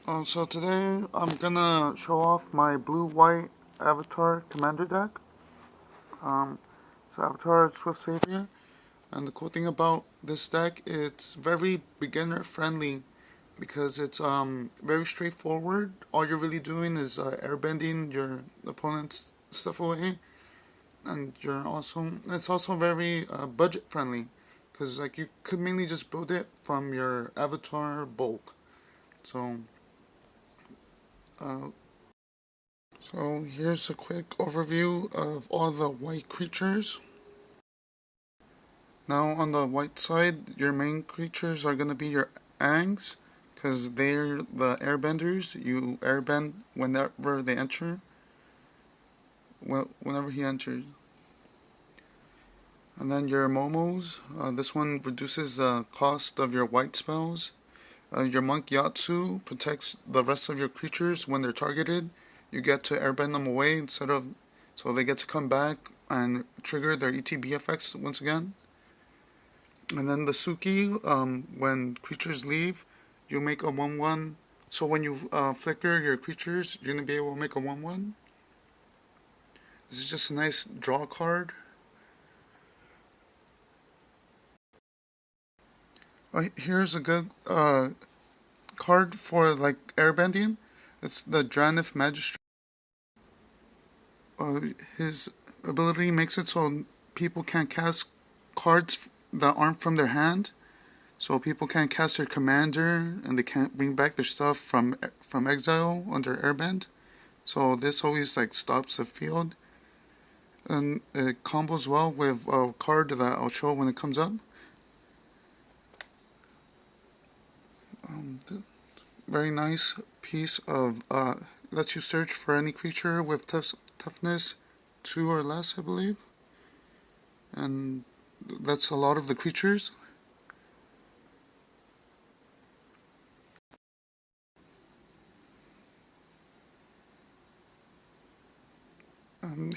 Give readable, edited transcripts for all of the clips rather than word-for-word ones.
So today I'm gonna show off my blue-white Avatar Commander deck. Um, so Avatar Swift Savior, and the cool thing about this deck, it's very beginner friendly because it's very straightforward. All you're really doing is airbending your opponent's stuff away, and it's also very budget friendly because like you could mainly just build it from your Avatar bulk. So. Uh, So here's a quick overview of all the white creatures. Now on the white side, your main creatures are going to be your Angs, because they're the airbenders. You airbend whenever they enter, whenever he enters. And then your Momos, this one reduces the cost of your white spells. Your Monk Yatsu protects the rest of your creatures when they're targeted. You get to airbend them away so they get to come back and trigger their ETB effects once again. And then the Suki, when creatures leave, you make a 1/1. So when you flicker your creatures, you're going to be able to make a 1/1. This is just a nice draw card. Here's a good card for like airbending. It's the Dranith Magistrate. His ability makes it so people can't cast cards that aren't from their hand. So people can't cast their commander, and they can't bring back their stuff from exile under airbend. So this always like stops the field, and it combos well with a card that I'll show when it comes up. Very nice piece of lets you search for any creature with toughness 2 or less, I believe, and that's a lot of the creatures.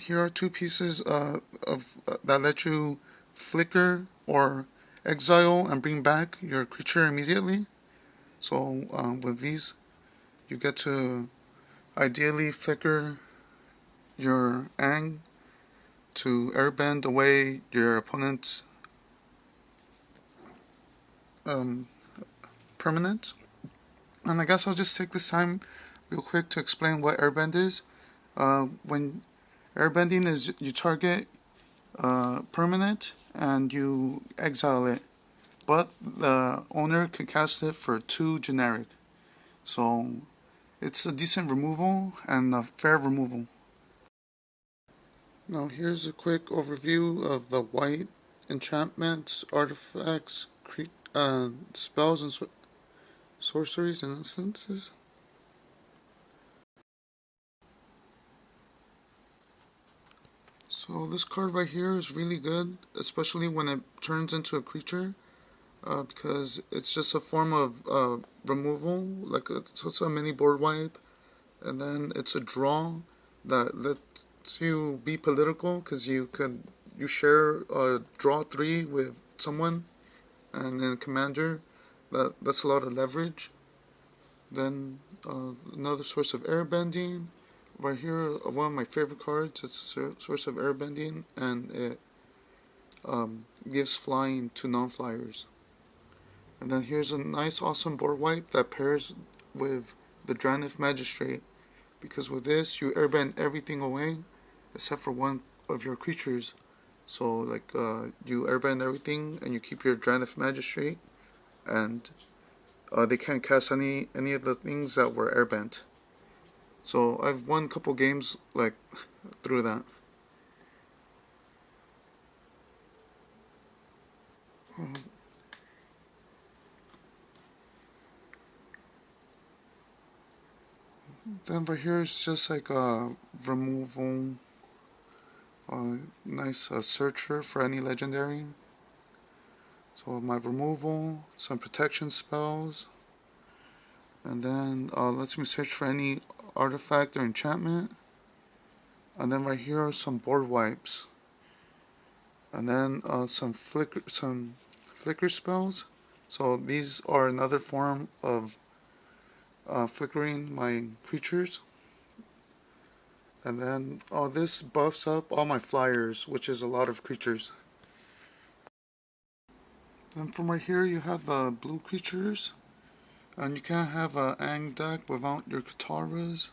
Here are two pieces of that let you flicker or exile and bring back your creature immediately. So with these, you get to ideally flicker your Aang to airbend away your opponent's um, permanent. And I guess I'll just take this time real quick to explain what airbend is. When airbending is you target permanent and you exile it, but the owner can cast it for 2 generic. So it's a decent removal and a fair removal. Now here's a quick overview of the white enchantments, artifacts, spells, and sorceries and instances. So this card right here is really good, especially when it turns into a creature, because it's just a form of removal, so it's a mini board wipe, and then it's a draw that lets you be political, because you share a draw 3 with someone, and then commander, that's a lot of leverage. Then another source of airbending. Right here, one of my favorite cards. It's a source of airbending, and it gives flying to non-flyers. And then here's a nice, awesome board wipe that pairs with the Dranith Magistrate, because with this you airbend everything away except for one of your creatures. So like you airbend everything and you keep your Dranith Magistrate, and they can't cast any of the things that were airbent. So I've won a couple games like through that. Then over here is just like a removal, nice searcher for any legendary. So my removal, some protection spells, and then lets me search for any artifact or enchantment. And then right here are some board wipes, and then some flicker spells. So these are another form of flickering my creatures. And then this buffs up all my flyers, which is a lot of creatures. And from right here you have the blue creatures. And you can't have a Aang deck without your Kataras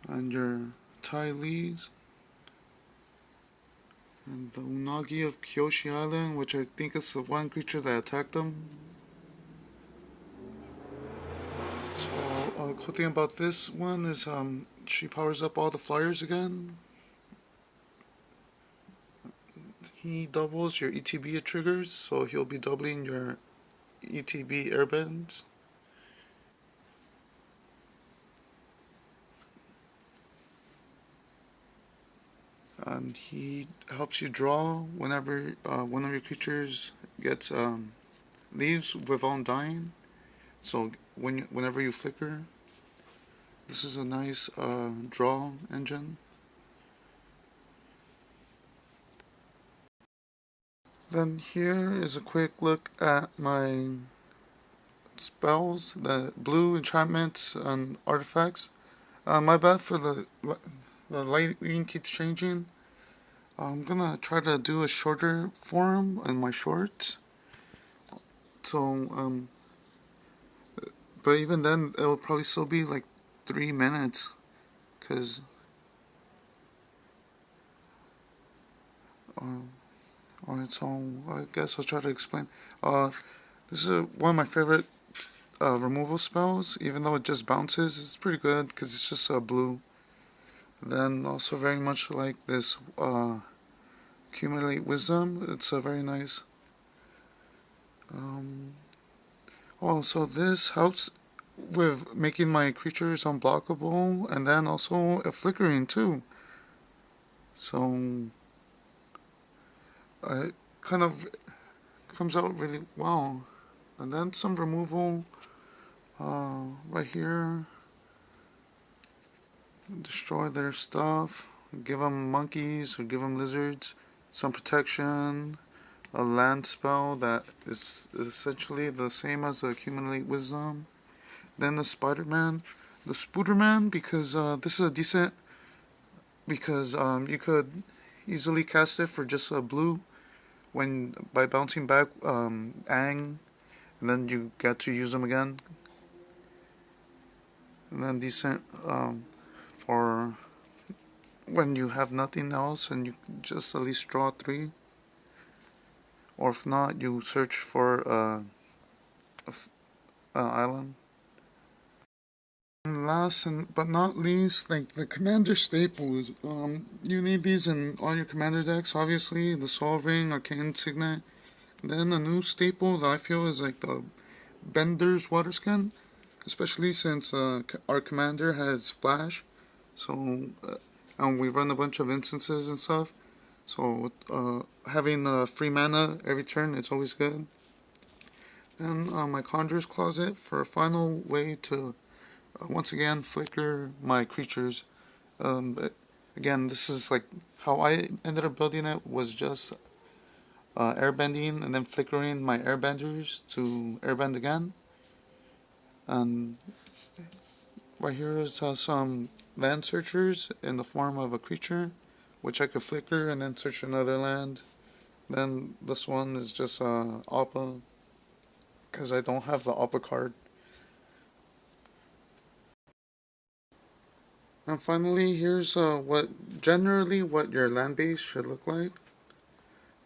and your Tai Lees. And the Unagi of Kyoshi Island, which I think is the one creature that attacked them. So the cool thing about this one is she powers up all the flyers again. He doubles your ETB triggers, so he'll be doubling your ETB airbends. And he helps you draw whenever one of your creatures gets leaves without dying. So whenever you flicker, this is a nice draw engine. Then here is a quick look at my spells, the blue enchantments and artifacts. My bad for the lighting keeps changing. I'm gonna try to do a shorter form in my shorts. So but even then it will probably still be like 3 minutes, cause alright, so I guess I'll try to explain. This is one of my favorite removal spells. Even though it just bounces, it's pretty good because it's just blue. Then also very much like this accumulate wisdom. It's a very nice. So this helps with making my creatures unblockable, and then also a flickering too. So it kind of comes out really well. And then some removal right here. Destroy their stuff. Give them monkeys or give them lizards. Some protection. A land spell that is essentially the same as the accumulate wisdom. Then the Spider-Man. The Spooderman, because this is a decent. Because you could easily cast it for just a blue by bouncing back Aang, and then you get to use them again. And then decent for when you have nothing else and you just at least draw 3. Or if not, you search for island. And last but not least, like the commander staples. You need these in all your commander decks, obviously. The Sol Ring, Arcane Signet. Then a new staple that I feel is like the Bender's Water Skin. Especially since our commander has Flash. So, and we run a bunch of instances and stuff. So, having free mana every turn, it's always good. And my Conjurer's Closet for a final way to, once again, flicker my creatures. But again, this is like how I ended up building it, was just airbending and then flickering my airbenders to airbend again. And right here is some land searchers in the form of a creature, which I could flicker and then search another land. Then this one is just Appa, because I don't have the Appa card. And finally, here's what your land base should look like.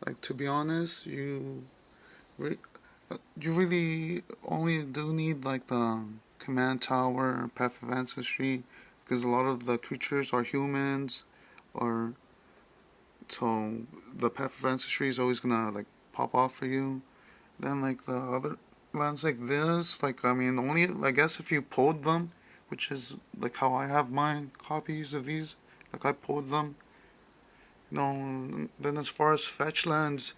Like, to be honest, you really only do need like the command tower, path of ancestry, because a lot of the creatures are humans, or so the path of ancestry is always gonna like pop off for you. Then like the other lands like this, like only I guess if you pulled them, which is like how I have mine copies of these, like I pulled them. Then as far as fetch lands,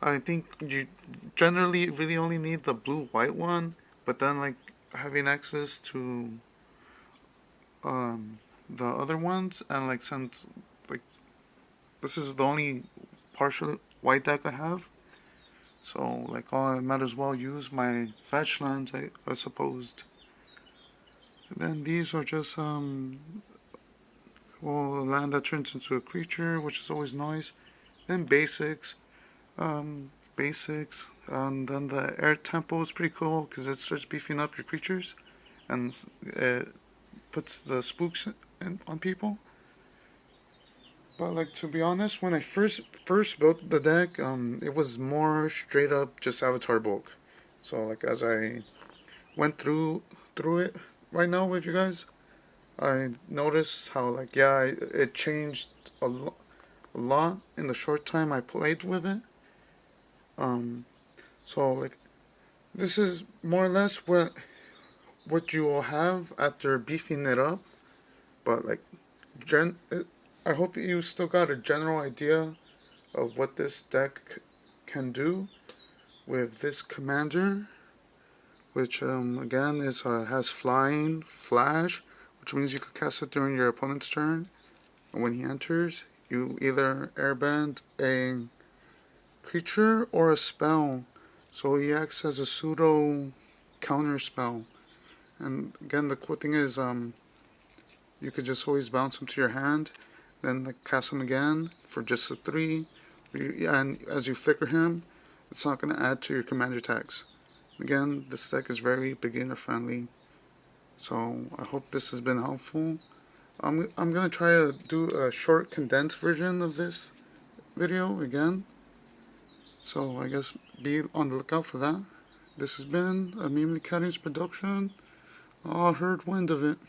I think you generally really only need the blue-white one, but then like having access to the other ones, and like since like this is the only partial white deck I have, so like I might as well use my fetch lands, I suppose. And then these are just well, a land that turns into a creature, which is always nice. Then basics, basics, and then the air tempo is pretty cool because it starts beefing up your creatures, and it puts the spooks on people. But like, to be honest, when I first built the deck, it was more straight up just Avatar bulk. So like as I went through it right now with you guys, I noticed how like yeah, it changed a lot in the short time I played with it. Um, so like this is more or less what you will have after beefing it up. But like I hope you still got a general idea of what this deck can do with this commander, which again is has flying, flash, which means you could cast it during your opponent's turn. And when he enters, you either airbend a creature or a spell, so he acts as a pseudo counter spell. And again, the cool thing is you could just always bounce him to your hand, then like, cast him again for just a 3. And as you flicker him, it's not going to add to your commander attacks. Again, this deck is very beginner friendly, so I hope this has been helpful. I'm going to try to do a short condensed version of this video again, so I guess be on the lookout for that. This has been a Meme Academy's production. All heard wind of it.